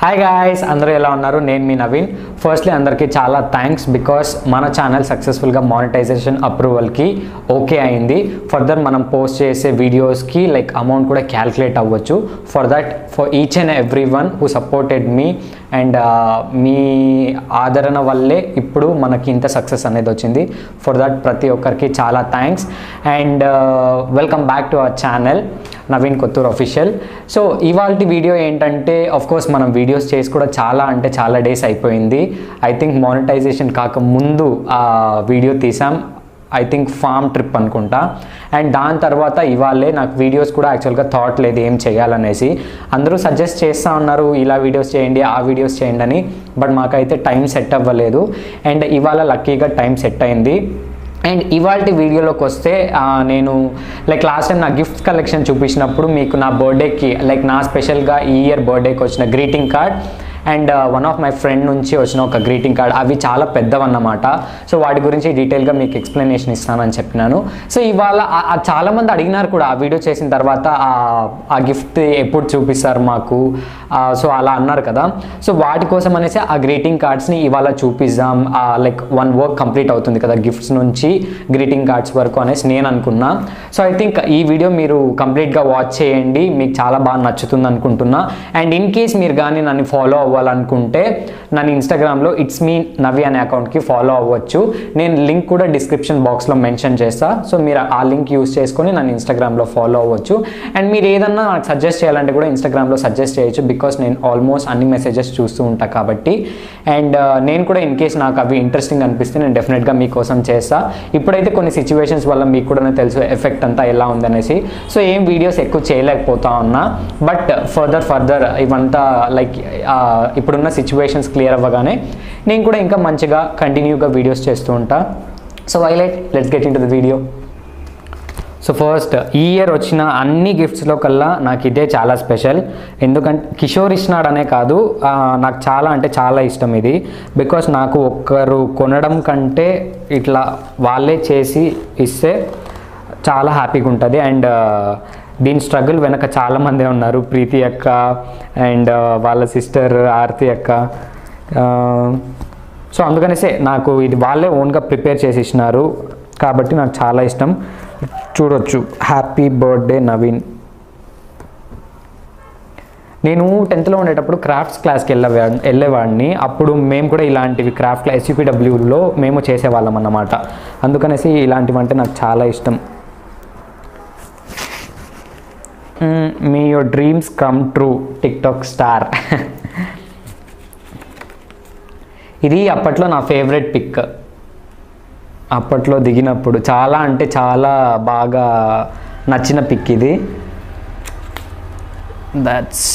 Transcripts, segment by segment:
Hi guys, అందరూ ఎలా ఉన్నారు? నేను మీ నవీన్. ఫస్ట్లీ అందరికీ చాలా థ్యాంక్స్ బికాస్ మన ఛానల్ సక్సెస్ఫుల్గా మానిటైజేషన్ అప్రూవల్కి ఓకే అయింది. ఫర్దర్ మనం పోస్ట్ చేసే వీడియోస్కి అమౌంట్ కూడా క్యాల్కులేట్ అవ్వచ్చు. For each and every one who supported me and మీ ఆదరణ వల్లే ఇప్పుడు మనకి ఇంత సక్సెస్ అనేది వచ్చింది. ఫర్ దట్ ప్రతి ఒక్కరికి చాలా thanks and welcome back to our channel Naveen Kothur official. So ఇవాళ వీడియో ఏంటంటే, ఆఫ్కోర్స్ మనం వీడియోస్ చేసి కూడా చాలా డేస్ అయిపోయింది. ఐ థింక్ మానిటైజేషన్ కాకముందు ఆ వీడియో తీసాం, ఐ థింక్ ఫామ్ ట్రిప్ అనుకుంటా. అండ్ దాని తర్వాత ఇవాళే నాకు వీడియోస్ కూడా యాక్చువల్గా థాట్ లేదు ఏం చేయాలనేసి. అందరూ సజెస్ట్ చేస్తూ ఉన్నారు ఇలా వీడియోస్ చేయండి, ఆ వీడియోస్ చేయండి అని. బట్ మాకైతే టైం సెట్ అవ్వలేదు. అండ్ ఇవాళ లక్కీగా టైం సెట్ అయింది. అండ్ ఇవాళ వీడియోలోకి వస్తే నేను లాస్ట్ టైం నా గిఫ్ట్స్ కలెక్షన్ చూపించినప్పుడు మీకు నా బర్త్డేకి నా స్పెషల్గా ఈ ఇయర్ బర్త్డేకి వచ్చిన greeting card and one of my friend నుంచి వచ్చిన ఒక గ్రీటింగ్ కార్డ్, అవి చాలా పెద్దవన్నమాట. సో వాటి గురించి డీటెయిల్గా మీకు ఎక్స్ప్లెనేషన్ ఇస్తానని చెప్పినాను. సో ఇవాళ చాలామంది అడిగినారు కూడా ఆ వీడియో చేసిన తర్వాత ఆ గిఫ్ట్ ఎప్పుడు చూపిస్తారు మాకు, సో అలా అన్నారు కదా. సో వాటి కోసం అనేసి ఆ గ్రీటింగ్ కార్డ్స్ని ఇవాళ చూపిద్దాం. వన్ వర్క్ కంప్లీట్ అవుతుంది కదా గిఫ్ట్స్ నుంచి గ్రీటింగ్ కార్డ్స్ వరకు అనేసి నేను అనుకున్నా. సో ఐ థింక్ ఈ వీడియో మీరు కంప్లీట్గా వాచ్ చేయండి, మీకు చాలా బాగా నచ్చుతుంది అనుకుంటున్నా. అండ్ ఇన్ కేస్ మీరు కానీ నన్ను ఫాలో అవ్వాలనుకుంటే నన్ను ఇన్స్టాగ్రామ్లో ఇట్స్ మీ నవి అనే అకౌంట్కి ఫాలో అవ్వచ్చు. నేను లింక్ కూడా డిస్క్రిప్షన్ బాక్స్లో మెన్షన్ చేస్తాను. సో మీరు ఆ లింక్ యూస్ చేసుకొని నన్ను ఇన్స్టాగ్రామ్లో ఫాలో అవ్వచ్చు. అండ్ మీరు ఏదన్నా నాకు సజెస్ట్ చేయాలంటే కూడా ఇన్స్టాగ్రామ్లో సజెస్ట్ చేయొచ్చు, బికాస్ నేను ఆల్మోస్ట్ అన్ని మెసేజెస్ చూస్తూ ఉంటాను కాబట్టి. అండ్ నేను కూడా ఇన్ కేస్ నాకు అవి ఇంట్రెస్టింగ్ అనిపిస్తే నేను డెఫినెట్గా మీకోసం చేస్తాను. ఇప్పుడైతే కొన్ని సిచ్యువేషన్స్ వల్ల మీకు కూడా తెలుసు ఎఫెక్ట్ అంతా ఎలా ఉందనేసి. సో ఏం వీడియోస్ ఎక్కువ చేయలేకపోతా ఉన్నా. బట్ ఫర్దర్ ఇవంతా ఇప్పుడున్న సిచ్యువేషన్స్ క్లియర్ అవ్వగానే నేను కూడా ఇంకా మంచిగా కంటిన్యూగా వీడియోస్ చేస్తూ ఉంటా. So let's get in to the video. So first ఈ ఇయర్ వచ్చిన అన్ని గిఫ్ట్స్లో కల్లా నాకు ఇదే చాలా స్పెషల్. ఎందుకంటే కిషోర్ ఇచ్చినాడనే కాదు, నాకు చాలా ఇష్టం ఇది. బికాస్ నాకు ఒక్కరు కొనడం కంటే ఇట్లా వాళ్ళే చేసి ఇస్తే చాలా హ్యాపీగా ఉంటుంది. అండ్ దీని స్ట్రగుల్ వెనక చాలామందే ఉన్నారు. ప్రీతి అక్క అండ్ వాళ్ళ సిస్టర్ ఆర్తి అక్క. సో అందుకనేసే నాకు ఇది వాళ్ళే ఓన్గా ప్రిపేర్ చేసి ఇచ్చినారు కాబట్టి నాకు చాలా ఇష్టం. చూడొచ్చు, హ్యాపీ బర్త్డే నవీన్. నేను 10th ఉండేటప్పుడు క్రాఫ్ట్స్ క్లాస్కి వెళ్ళేవాడిని. అప్పుడు మేము కూడా ఇలాంటివి క్రాఫ్ట్ క్లాస్ SUPWలో మేము చేసేవాళ్ళం అన్నమాట. అందుకనేసి ఇలాంటివి అంటే నాకు చాలా ఇష్టం. Me your dreams come true TikTok star. ఇది అప్పట్లో నా ఫేవరెట్ పిక్. అప్పట్లో దిగినప్పుడు చాలా బాగా నచ్చిన పిక్ ఇది. That's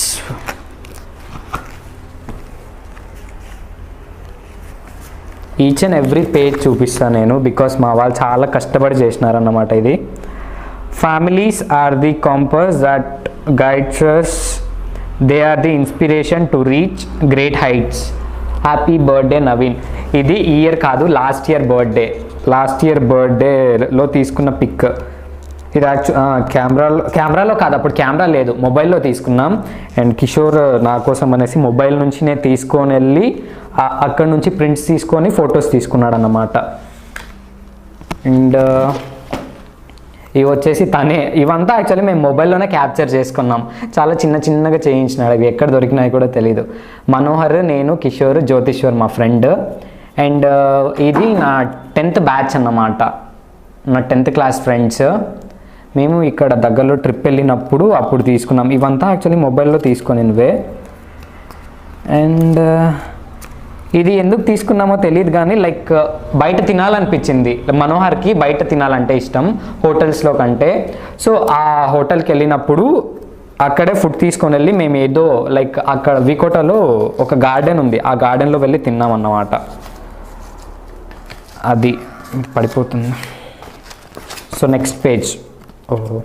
each and every page చూపిస్తాను నేను, బికాస్ మా వాళ్ళు చాలా కష్టపడి చేసినారన్నమాట ఇది. Families are the compass that guides us. They are the inspiration to reach great heights. Happy birthday Naveen. ఇది ఈ ఇయర్ కాదు, లాస్ట్ ఇయర్ బర్త్డేలో తీసుకున్న పిక్ ఇది. కెమెరాలో కాదు, అప్పుడు కెమెరా లేదు, మొబైల్లో తీసుకున్నాం. అండ్ కిషోర్ నా కోసం అనేసి మొబైల్ నుంచి నేను తీసుకొని వెళ్ళి అక్కడ నుంచి ప్రింట్స్ తీసుకొని ఫొటోస్ తీసుకున్నాడు అన్నమాట. అండ్ ఇవి వచ్చేసి తనే. ఇవంతా యాక్చువల్లీ మేము మొబైల్లోనే క్యాప్చర్ చేసుకున్నాం. చాలా చిన్నగా చేయించినాడు. అవి ఎక్కడ దొరికినాయి కూడా తెలీదు. మనోహర్, నేను, కిషోర్, జ్యోతిశ్వర్ మా ఫ్రెండ్. అండ్ ఇది నా 10th బ్యాచ్ అన్నమాట, నా 10th క్లాస్ ఫ్రెండ్స్. మేము ఇక్కడ దగ్గరలో ట్రిప్ వెళ్ళినప్పుడు అప్పుడు తీసుకున్నాం. ఇవంతా యాక్చువల్లీ మొబైల్లో తీసుకునివే. అండ్ ఇది ఎందుకు తీసుకున్నామో తెలియదు కానీ బయట తినాలనిపించింది. మనోహర్కి బయట తినాలంటే ఇష్టం హోటల్స్లో కంటే. సో ఆ హోటల్కి వెళ్ళినప్పుడు అక్కడే ఫుడ్ తీసుకొని వెళ్ళి మేము ఏదో అక్కడ వికోటాలో ఒక గార్డెన్ ఉంది, ఆ గార్డెన్లో వెళ్ళి తిన్నాం అన్నమాట. అది పడిపోతుంది. So next page. ఓహో,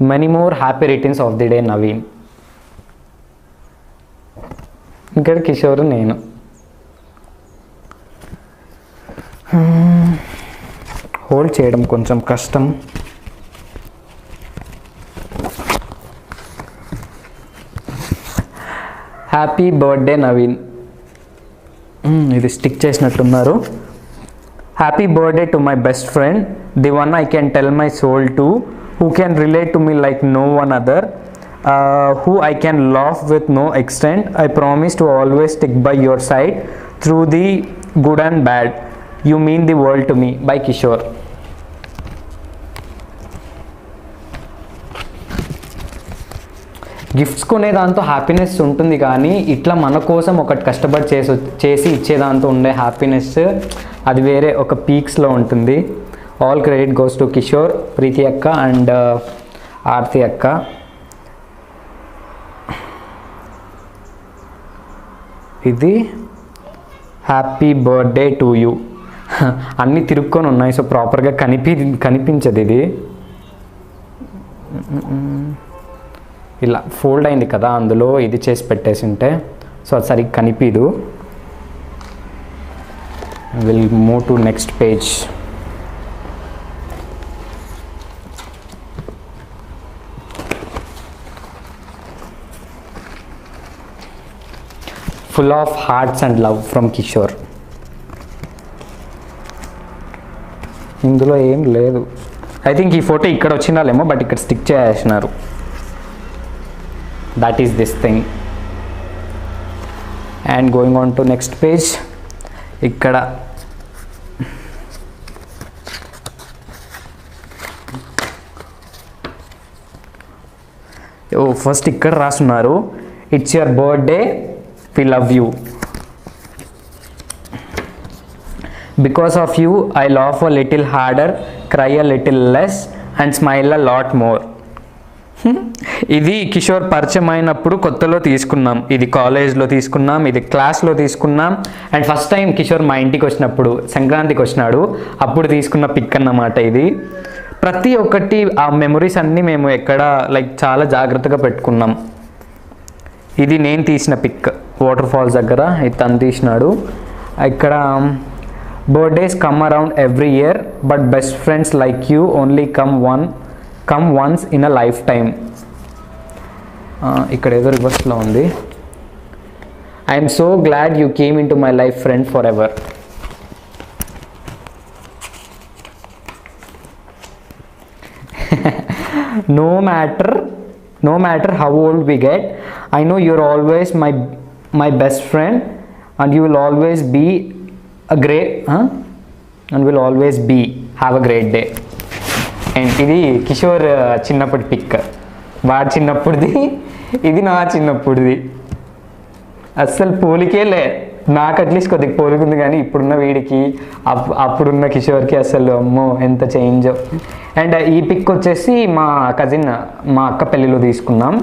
many more happy returns of the day Naveen. ఇక్కడ కిషోర్, నేను. హోల్డ్ చేయడం కొంచెం కష్టం. Happy birthday Naveen. ఇది స్టిక్ చేసినట్టున్నారు. Happy birthday to my best friend, the one I can tell my soul to, who can relate to me like no one other, who I can laugh with no extent. I promise to always stick by your side through the good and bad. You mean the world to me. By Kishore. Gifts కొనే దాంతో happiness ఉంటుంది కానీ ఇట్లా మన కోసం ఒకటి కష్టపడి చేసి ఇచ్చేదాంతో ఉండే హ్యాపీనెస్ అది వేరే ఒక పీక్స్లో ఉంటుంది. All credit goes to Kishore, Preethi అక్క అండ్ ఆర్తి అక్క. ఇది హ్యాపీ బర్త్డే టు యూ. అన్నీ తిరుక్కొని ఉన్నాయి, సో ప్రాపర్గా కనిపించదు. ఇది ఇలా ఫోల్డ్ అయింది కదా, అందులో ఇది చేసి పెట్టేసి ఉంటే సో అది సరిగ్గా కనిపించదు. Will move to next page. Full of hearts and love from Kishore. ఇందులో ఏం లేదు. ఐ థింక్ ఈ ఫోటో ఇక్కడ వచ్చినాలేమో, బట్ ఇక్కడ స్టిక్ చేసినారు. That is this thing. And going on to next page. ఇక్కడ ఫస్ట్ ఇక్కడ రాస్తున్నారు, it's your birthday, we love you. Because of you I laugh a little harder, cry a little less and smile a lot more. ఇది కిషోర్ పరిచయం అయినప్పుడు కొత్తలో తీసుకున్నాం, ఇది కాలేజ్లో తీసుకున్నాం, ఇది క్లాస్లో తీసుకున్నాం. అండ్ ఫస్ట్ టైం కిషోర్ మా ఇంటికి వచ్చినప్పుడు సంక్రాంతికి వచ్చినాడు, అప్పుడు తీసుకున్న పిక్ అన్నమాట. ఇది ప్రతి ఒక్కటి ఆ మెమొరీస్ అన్నీ మేము ఎక్కడ లైక్ చాలా జాగ్రత్తగా పెట్టుకున్నాం. ఇది నేను తీసిన పిక్ వాటర్ ఫాల్స్ దగ్గర, ఇది తను తీసినాడు. ఇక్కడ birthdays come around every year but best friends like you only come once in a life time. ఇక్కడ ఏదో రివర్స్లో ఉంది. I'm so glad you came in to my life friend for ever. No matter how old we get, I know you're always my best friend and you will always be have a great day. And ఇది కిషోర్ చిన్నప్పటి pick, వాడు చిన్నప్పుడుది, ఇది నా చిన్నప్పుడుది. అస్సలు పోలికేలే, నాకు at least కొద్దిగా పోలికుంది కానీ ఇప్పుడున్న వీడికి అప్పుడున్న కిషోర్కి అసలు అమ్మో ఎంత చేంజ్. అండ్ ఈ పిక్ వచ్చేసి మా కజిన్ మా అక్క పెళ్ళిలో తీసుకున్నాం.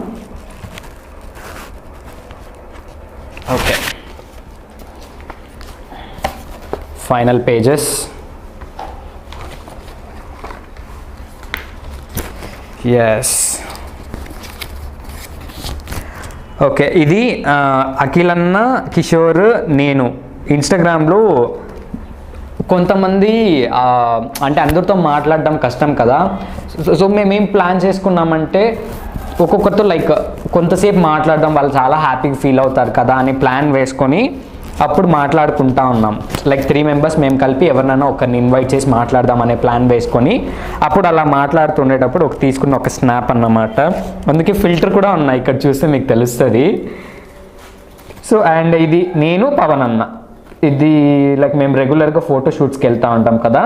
Okay, final pages. Yes, okay. ఇది అఖిలన్న, కిషోర్, నేను ఇన్స్టాగ్రామ్లో కొంతమంది అంటే అందరితో మాట్లాడడం కష్టం కదా, సో మేమేం ప్లాన్ చేసుకున్నామంటే ఒక్కొక్కరితో లైక్ కొంతసేపు మాట్లాడడం, వాళ్ళు చాలా హ్యాపీగా ఫీల్ అవుతారు కదా అని ప్లాన్ వేసుకొని అప్పుడు మాట్లాడుకుంటా ఉన్నాం. లైక్ 3 మెంబర్స్ మేము కలిపి ఎవరినైనా ఒకరిని ఇన్వైట్ చేసి మాట్లాడదాం అనే ప్లాన్ వేసుకొని అప్పుడు అలా మాట్లాడుతుండేటప్పుడు తీసుకున్న ఒక స్నాప్ అన్నమాట. అందుకే ఫిల్టర్ కూడా ఉన్నాయి, ఇక్కడ చూస్తే మీకు తెలుస్తుంది. సో అండ్ ఇది నేను పవన్ అన్న, ఇది లైక్ మేము రెగ్యులర్గా ఫోటో షూట్స్కి వెళ్తూ ఉంటాం కదా,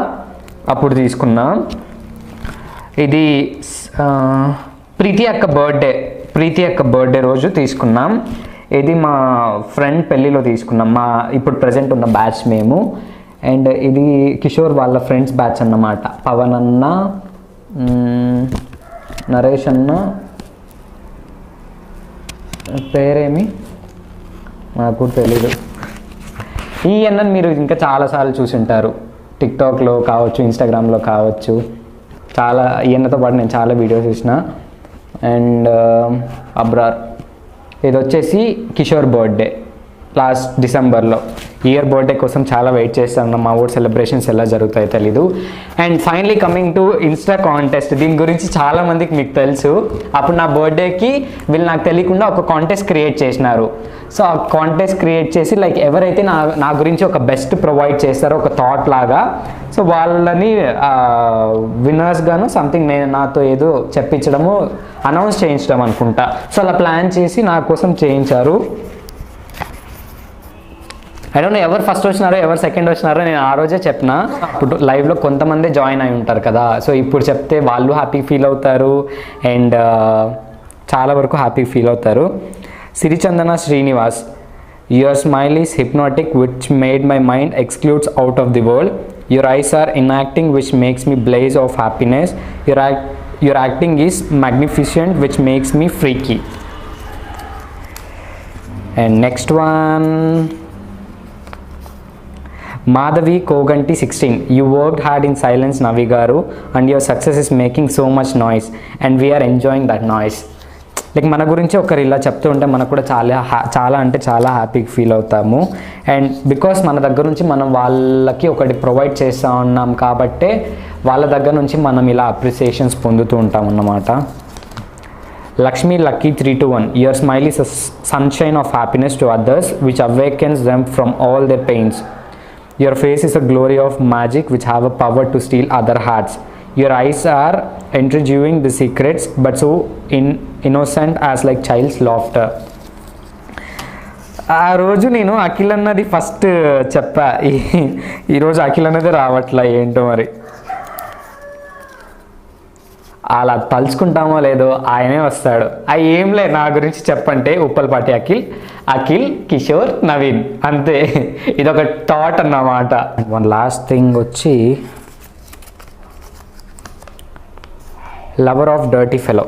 అప్పుడు తీసుకున్నాం. ఇది ప్రీతి అక్క బర్త్డే రోజు తీసుకున్నాం. ఇది మా ఫ్రెండ్ పెళ్ళిలో తీసుకున్నాం, మా ఇప్పుడు ప్రజెంట్ ఉన్న బ్యాచ్ మేము. అండ్ ఇది కిషోర్ వాళ్ళ ఫ్రెండ్స్ బ్యాచ్ అన్నమాట. పవన్ అన్న, నరేష్ అన్న, పేరేమి నాకు తెలీదు. ఈ అన్నని మీరు ఇంకా చాలాసార్లు చూసుంటారు, టిక్టాక్లో కావచ్చు, ఇన్స్టాగ్రామ్లో కావచ్చు. చాలా ఈ అన్నతో పాటు నేను చాలా వీడియోస్ చూసిన. అండ్ అబ్రార్, ఇది వచ్చేసి కిషోర్ బర్త్డే లాస్ట్ డిసెంబర్లో. ఇయర్ బర్త్డే కోసం చాలా వెయిట్ చేస్తాను. మా ఊరు సెలబ్రేషన్స్ ఎలా జరుగుతాయో తెలీదు. And finally coming to Insta contest. దీని గురించి చాలా మందికి మీకు తెలుసు. అప్పుడు నా బర్త్డేకి వీళ్ళు నాకు తెలియకుండా ఒక కాంటెస్ట్ క్రియేట్ చేసినారు. సో ఆ కాంటెస్ట్ క్రియేట్ చేసి లైక్ ఎవరైతే నా గురించి ఒక బెస్ట్ ప్రొవైడ్ చేస్తారో ఒక థాట్ లాగా, సో వాళ్ళని విన్నర్స్ గాను సంథింగ్ నాతో ఏదో చెప్పించడము, అనౌన్స్ చేయించడం అనుకుంటా. సో అలా ప్లాన్ చేసి నా కోసం చేయించారు. ఐ డోంట్ నో ఎవరు ఫస్ట్ వచ్చినారో ఎవరు సెకండ్ వచ్చినారో నేను ఆ రోజే చెప్పిన. ఇప్పుడు లైవ్లో కొంతమంది జాయిన్ అయి ఉంటారు కదా, సో ఇప్పుడు చెప్తే వాళ్ళు హ్యాపీ ఫీల్ అవుతారు అండ్ చాలా వరకు హ్యాపీ ఫీల్ అవుతారు. Sirichandana Srinivas, your smile is hypnotic which made my mind excludes out of the world. Your eyes are enacting which makes me blaze of happiness. Your acting is magnificent which makes me freaky. And next one, Madhavi Koganti 16, you worked hard in silence Navi garu and your success is making so much noise and we are enjoying that noise. Like మన గురించి ఒకరు ఇలా చెప్తూ ఉంటే మనకు కూడా చాలా అంటే చాలా హ్యాపీగా ఫీల్ అవుతాము. అండ్ బికాస్ మన దగ్గర నుంచి మనం వాళ్ళకి ఒకటి ప్రొవైడ్ చేస్తూ ఉన్నాం కాబట్టే వాళ్ళ దగ్గర నుంచి మనం ఇలా అప్రిసియేషన్స్ పొందుతూ ఉంటాం అన్నమాట. Lakshmi Lucky 321, your smile is a sunshine of happiness to others which awakens them from all their pains. Your face is a glory of magic which have a power to steal other hearts. Your eyes are intriguing the secrets but so innocent as like child's laughter. ఆ రోజు నేను అఖిల్ అన్నది first చెప్పా, ఈరోజు అఖిల్ అన్నది రావట్లా ఏంటో మరి. అలా తలుచుకుంటామో లేదో ఆయనే వస్తాడు. ఏం లే నా గురించి చెప్పంటే ఉప్పల్పాటి అఖిల్ కిషోర్ నవీన్ అంతే. ఇదొక థాట్ అన్నమాట. వన్ లాస్ట్ థింగ్ వచ్చి లవర్ ఆఫ్ డర్టీ ఫెలో.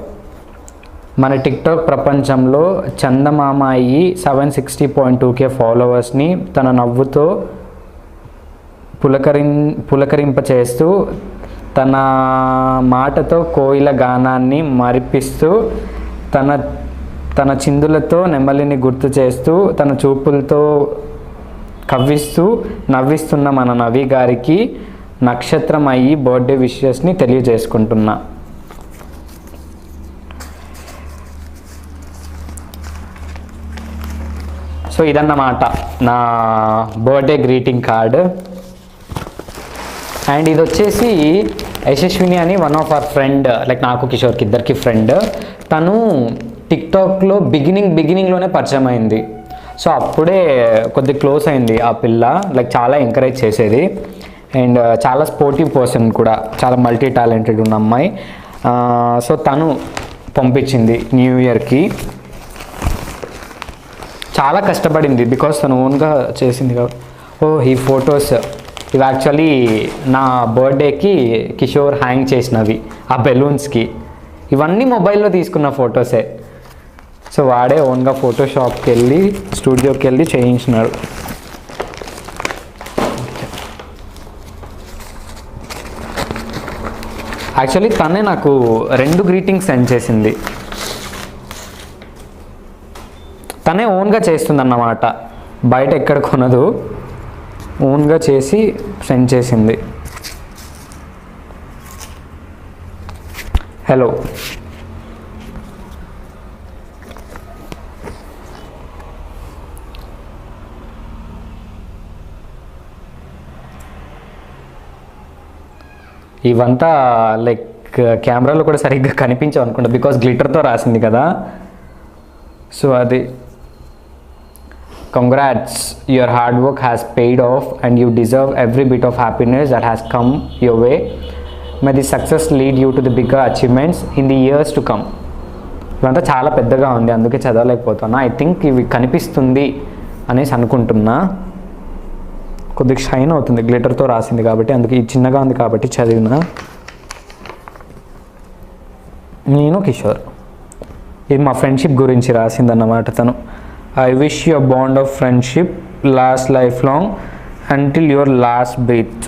మన టిక్టాక్ ప్రపంచంలో చందమామాయి 760.2K ఫాలోవర్స్ని తన నవ్వుతో పులకరింపచేస్తూ తన మాటతో కోయిల గానాన్ని మరిపిస్తూ తన చిందులతో నెమలిని గుర్తు చేస్తూ తన చూపులతో కవ్విస్తూ నవ్విస్తున్న మన నవి గారికి నక్షత్రం అయ్యి బర్త్డే విషెస్ని తెలియజేసుకుంటున్నా. సో ఇదన్నమాట నా బర్త్డే గ్రీటింగ్ కార్డ్. అండ్ ఇది వచ్చేసి యశస్విని అని one of our friend, like నాకు కిషోర్కి ఇద్దరికి ఫ్రెండ్. తను టిక్టాక్లో బిగినింగ్లోనే పరిచయం అయింది. సో అప్పుడే కొద్దిగా క్లోజ్ అయింది ఆ పిల్ల. లైక్ చాలా ఎంకరేజ్ చేసేది అండ్ చాలా స్పోర్టివ్ పర్సన్ కూడా, చాలా మల్టీ టాలెంటెడ్ ఉన్న అమ్మాయి. సో తను పంపించింది న్యూ ఇయర్కి. చాలా కష్టపడింది బికాస్ తను ఓన్గా చేసింది కాబట్టి. ఈ ఫొటోస్ ఇవి యాక్చువల్లీ నా బర్త్డేకి కిషోర్ హ్యాంగ్ చేసినవి ఆ బెలూన్స్కి. ఇవన్నీ మొబైల్లో తీసుకున్న ఫొటోసే. సో వాడే ఓన్గా ఫోటోషాప్కి వెళ్ళి స్టూడియోకి వెళ్ళి చేయించినాడు. యాక్చువల్లీ తనే నాకు 2 గ్రీటింగ్స్ సెండ్ చేసింది. తనే ఓన్గా చేస్తుందన్నమాట, బయట ఎక్కడ కొనదు, ఓన్గా చేసి సెండ్ చేసింది. హలో, ఇవంతా లైక్ కెమెరాలో కూడా సరిగ్గా కనిపించవు అనుకుంటా బికాస్ గ్లిటర్తో రాసింది కదా. సో అది congrats, your hard work has paid off and you deserve every bit of happiness that has come your way. May the success lead you to the bigger achievements in the years to come. ఇవంతా చాలా పెద్దగా ఉంది అందుకే చదవలేకపోతున్నా. I think ఇవి కనిపిస్తుంది అనేసి అనుకుంటున్నా. కొద్దిగా షైన్ అవుతుంది గ్లిటర్తో రాసింది కాబట్టి, అందుకే ఇది చిన్నగా ఉంది కాబట్టి చదివిన. నేను కిషోర్, ఇది మా ఫ్రెండ్షిప్ గురించి రాసిందన్నమాట తను. I wish your bond of friendship lasts lifelong until your last breath.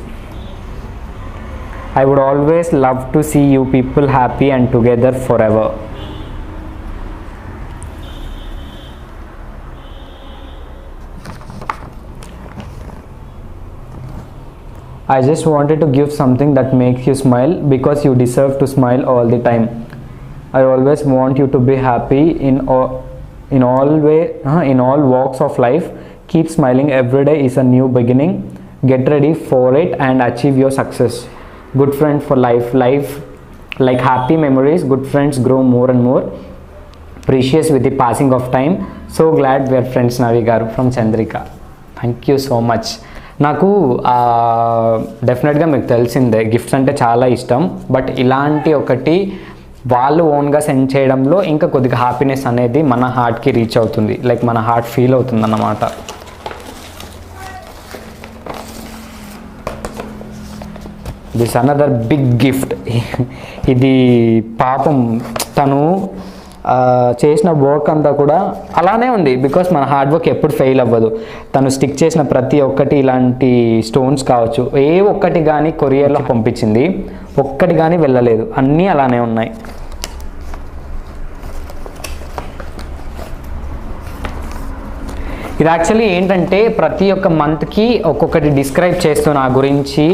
I would always love to see you people happy and together forever. I just wanted to give something that makes you smile because you deserve to smile all the time. I always want you to be happy in all walks of life. Keep smiling. Every day is a new beginning. Get ready for it and achieve your success. Good friend for life. Life like happy memories. Good friends grow more and more precious with the passing of time. So glad we are friends, Navi garu from Chandrika. Thank you so much. నాకు డెఫినెట్గా మీకు తెలిసిందే gifts అంటే చాలా ఇష్టం, but ఇలాంటి ఒకటి వాళ్ళు ఓన్గా సెండ్ చేయడంలో ఇంకా కొద్దిగా హ్యాపీనెస్ అనేది మన హార్ట్కి రీచ్ అవుతుంది, లైక్ మన హార్ట్ ఫీల్ అవుతుంది అన్నమాట. This another big gift. ఇది పాపం తను చేసిన వర్క్ అంతా కూడా అలానే ఉంది, బికాస్ మన హార్డ్ వర్క్ ఎప్పుడు ఫెయిల్ అవ్వదు. తను స్టిక్ చేసిన ప్రతి ఒక్కటి ఇలాంటి స్టోన్స్ కావచ్చు, ఏ ఒక్కటి కానీ కొరియర్లో పంపించింది, ఒక్కటి కానీ వెళ్ళలేదు, అన్నీ అలానే ఉన్నాయి. ఇది యాక్చువల్లీ ఏంటంటే ప్రతి ఒక్క మంత్కి ఒక్కొక్కటి డిస్క్రైబ్ చేస్తూ నా గురించి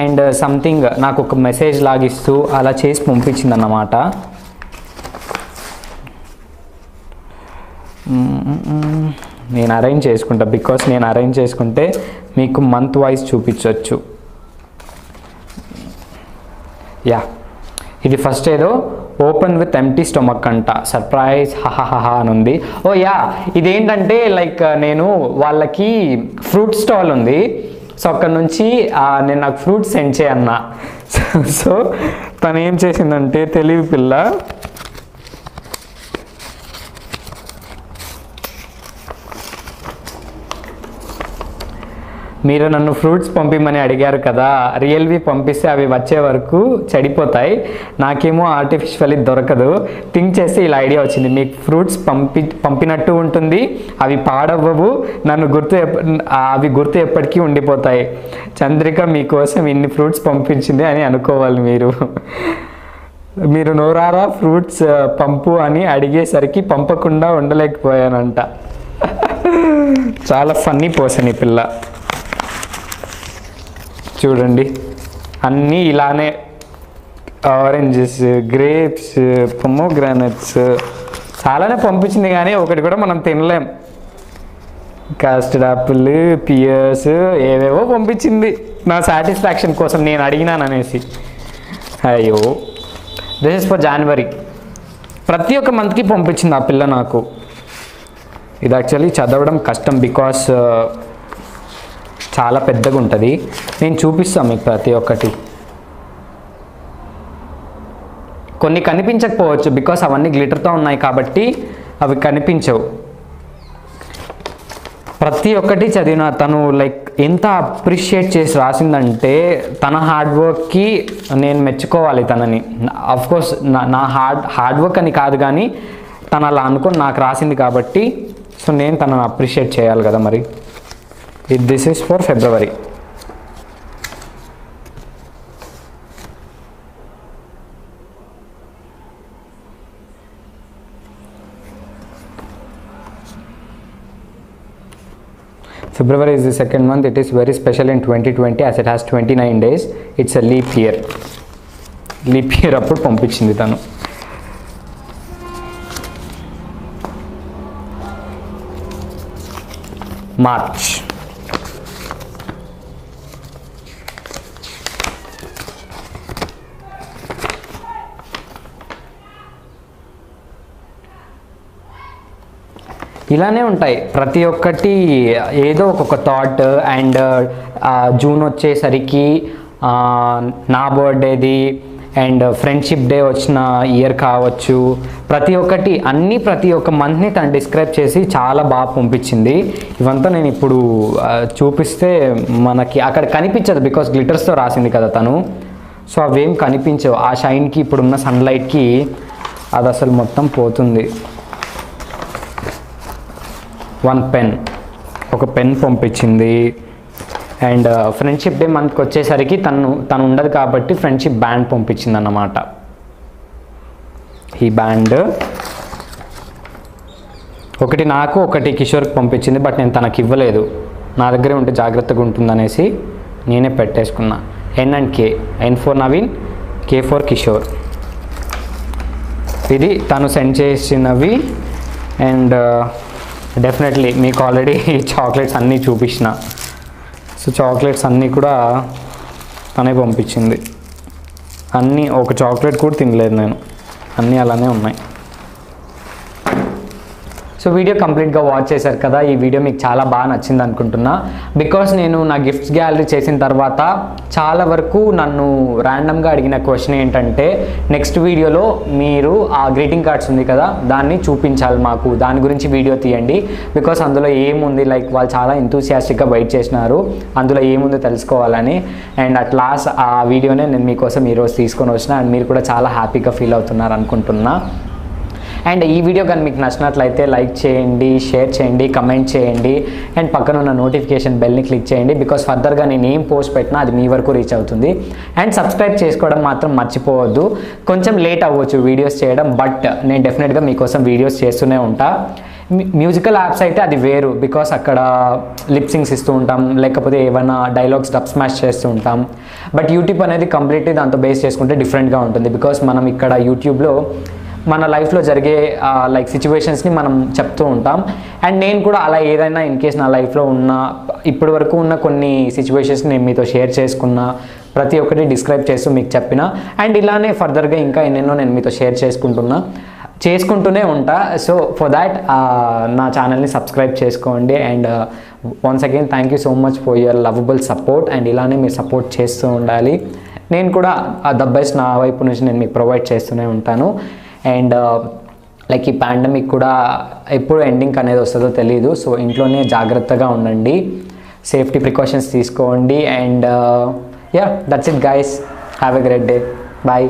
అండ్ సంథింగ్ నాకు ఒక మెసేజ్ లాగిస్తూ అలా చేసి పంపించింది అన్నమాట. నేను అరేంజ్ చేసుకుంటా, బికాస్ నేను అరేంజ్ చేసుకుంటే మీకు మంత్ వైజ్ చూపించవచ్చు. యా, ఇది ఫస్ట్ ఏదో ఓపెన్ విత్ ఎంప్టీ స్టొమక్ అంట, సర్ప్రైజ్ హహహహా అని ఉంది. ఓ యా, ఇదేంటంటే లైక్ నేను వాళ్ళకి ఫ్రూట్ స్టాల్ ఉంది, సో అక్కడ నుంచి నేను నాకు ఫ్రూట్స్ సెండ్ చేయన్నా. సో తను ఏం చేసిందంటే తెలివి పిల్ల, మీరు నన్ను ఫ్రూట్స్ పంపిమని అడిగారు కదా, రియల్వి పంపిస్తే అవి వచ్చే వరకు చెడిపోతాయి, నాకేమో ఆర్టిఫిషియల్ దొరకదు, థింక్ చేసి ఇలా ఐడియా వచ్చింది, మీకు ఫ్రూట్స్ పంపినట్టు ఉంటుంది, అవి పాడవ్వవు, అవి గుర్తు ఎప్పటికీ ఉండిపోతాయి. చంద్రిక మీకోసం ఇన్ని ఫ్రూట్స్ పంపించింది అని అనుకోవాలి మీరు నోరారా ఫ్రూట్స్ పంపు అని అడిగేసరికి పంపకుండా ఉండలేకపోయానంట. చాలా ఫన్నీ పర్సన్ ఈ పిల్ల. చూడండి అన్నీ ఇలానే, ఆరెంజెస్, గ్రేప్స్, పొమోగ్రానట్స్ చాలానే పంపించింది, కానీ ఒకటి కూడా మనం తినలేం. కాస్టర్డ్ యాపిల్, పియర్స్, ఏవేవో పంపించింది నా సాటిస్ఫాక్షన్ కోసం, నేను అడిగినాను అనేసి. అయ్యో, దిస్ ఇస్ ఫర్ జనవరి. ప్రతి ఒక్క మంత్కి పంపించింది ఆ పిల్ల నాకు. ఇది యాక్చువల్లీ చదవడం కష్టం, బికాస్ చాలా పెద్దగా ఉంటుంది. నేను చూపిస్తాను మీకు ప్రతి ఒక్కటి. కొన్ని కనిపించకపోవచ్చు, బికాస్ అవన్నీ గ్లిటర్తో ఉన్నాయి కాబట్టి అవి కనిపించవు. ప్రతి ఒక్కటి చదివిన తను లైక్ ఎంత అప్రిషియేట్ చేసి రాసిందంటే, తన హార్డ్ వర్క్కి నేను మెచ్చుకోవాలి తనని. అఫ్కోర్స్ నా హార్డ్ వర్క్ అని కాదు, కానీ తను అలా అనుకొని నాకు రాసింది కాబట్టి, సో నేను తనను అప్రిషియేట్ చేయాలి కదా మరి. This is for February. February is the second month. It is very special in 2020 as it has 29 days. It's a leap year. Leap year appudu పంపించింది తను. మార్చ్. ఇలానే ఉంటాయి ప్రతి ఒక్కటి, ఏదో ఒక్కొక్క థాట్. అండ్ జూన్ వచ్చేసరికి నా బర్త్డేది అండ్ ఫ్రెండ్షిప్ డే వచ్చిన ఇయర్ కావచ్చు, ప్రతి ఒక్కటి ప్రతి ఒక్క మంత్ని తను డిస్క్రైబ్ చేసి చాలా బాగా పంపించింది. ఇవంతా నేను ఇప్పుడు చూపిస్తే మనకి అక్కడ కనిపించదు, బికాస్ గ్లిటర్స్తో రాసింది కదా తను, సో అవేం కనిపించవు. ఆ షైన్కి ఇప్పుడున్న సన్లైట్కి అది అసలు మొత్తం పోతుంది. ఒక పెన్ పంపించింది. అండ్ ఫ్రెండ్షిప్ డే మంత్కి వచ్చేసరికి తను ఉండదు కాబట్టి ఫ్రెండ్షిప్ బ్యాండ్ పంపించింది అన్నమాట. ఈ బ్యాండ్ ఒకటి నాకు, ఒకటి కిషోర్కి పంపించింది, బట్ నేను తనకి ఇవ్వలేదు, నా దగ్గరే ఉంటే జాగ్రత్తగా ఉంటుందనేసి నేనే పెట్టేసుకున్నా. N and K, N for Naveen, K for Kishore. ఇది తను సెండ్ చేసినవి. అండ్ డెఫినెట్లీ మీకు ఆల్రెడీ చాక్లెట్స్ అన్నీ చూపించిన. సో చాక్లెట్స్ అన్నీ కూడా తనే పంపించింది. అన్నీ, ఒక చాక్లెట్ కూడా తినలేదు నేను, అన్నీ అలానే ఉన్నాయి. సో వీడియో కంప్లీట్గా వాచ్ చేశారు కదా. ఈ వీడియో మీకు చాలా బాగా నచ్చింది అనుకుంటున్నా. బికాస్ నేను నా గిఫ్ట్స్ గ్యాలరీ చేసిన తర్వాత చాలా వరకు నన్ను ర్యాండమ్గా అడిగిన క్వశ్చన్ ఏంటంటే, నెక్స్ట్ వీడియోలో మీరు ఆ గ్రీటింగ్ కార్డ్స్ ఉంది కదా దాన్ని చూపించాలి మాకు, దాని గురించి వీడియో తీయండి. బికాస్ అందులో ఏముంది, లైక్ వాళ్ళు చాలా ఎంతూసియాస్టిక్గా వెయిట్ చేసినారు అందులో ఏముందో తెలుసుకోవాలని. అండ్ అట్ లాస్ట్ ఆ వీడియోనే నేను మీకోసం ఈరోజు తీసుకొని వచ్చిన. అండ్ మీరు కూడా చాలా హ్యాపీగా ఫీల్ అవుతున్నారు అనుకుంటున్నా. అండ్ ఈ వీడియో కానీ మీకు నచ్చినట్లయితే లైక్ చేయండి, షేర్ చేయండి, కమెంట్ చేయండి. అండ్ పక్కన ఉన్న నోటిఫికేషన్ బెల్ని క్లిక్ చేయండి. బికాస్ ఫర్దర్గా నేను ఏం పోస్ట్ పెట్టినా అది మీ వరకు రీచ్ అవుతుంది. అండ్ సబ్స్క్రైబ్ చేసుకోవడం మాత్రం మర్చిపోవద్దు. కొంచెం లేట్ అవ్వచ్చు వీడియోస్ చేయడం, బట్ నేను డెఫినెట్గా మీకోసం వీడియోస్ చేస్తూనే ఉంటా. మ్యూజికల్ యాప్స్ అయితే అది వేరు, బికాస్ అక్కడ లిప్సింగ్స్ ఇస్తూ ఉంటాం, లేకపోతే ఏమైనా డైలాగ్స్ డబ్ స్మాష్ చేస్తూ ఉంటాం. బట్ యూట్యూబ్ అనేది కంప్లీట్లీ దాంతో బేస్ చేసుకుంటే డిఫరెంట్గా ఉంటుంది. బికాస్ మనం ఇక్కడ యూట్యూబ్లో మన లైఫ్లో జరిగే లైక్ సిచ్యువేషన్స్ని మనం చెప్తూ ఉంటాం. అండ్ నేను కూడా అలా ఏదైనా ఇన్ కేస్ నా లైఫ్లో ఉన్న ఇప్పటి వరకు ఉన్న కొన్ని సిచ్యువేషన్స్ని నేను మీతో షేర్ చేసుకున్నా, ప్రతి ఒక్కటి డిస్క్రైబ్ చేస్తూ మీకు చెప్పిన. అండ్ ఇలానే ఫర్దర్గా ఇంకా ఎన్నెన్నో నేను మీతో షేర్ చేసుకుంటూనే ఉంటా. సో ఫర్ దాట్ నా ఛానల్ని సబ్స్క్రైబ్ చేసుకోండి. And once again thank you so much for your lovable support. And ఇలానే మీరు సపోర్ట్ చేస్తూ ఉండాలి. నేను కూడా ద బెస్ట్ నా వైపు నుంచి నేను మీకు ప్రొవైడ్ చేస్తూనే ఉంటాను. అండ్ లైక్ ఈ పాండమిక్ కూడా ఎప్పుడు ఎండింగ్ అనేది వస్తుందో తెలియదు. సో ఇంట్లోనే జాగ్రత్తగా ఉండండి, సేఫ్టీ ప్రికాషన్స్ తీసుకోండి. And yeah, that's it guys. Have a great day. Bye.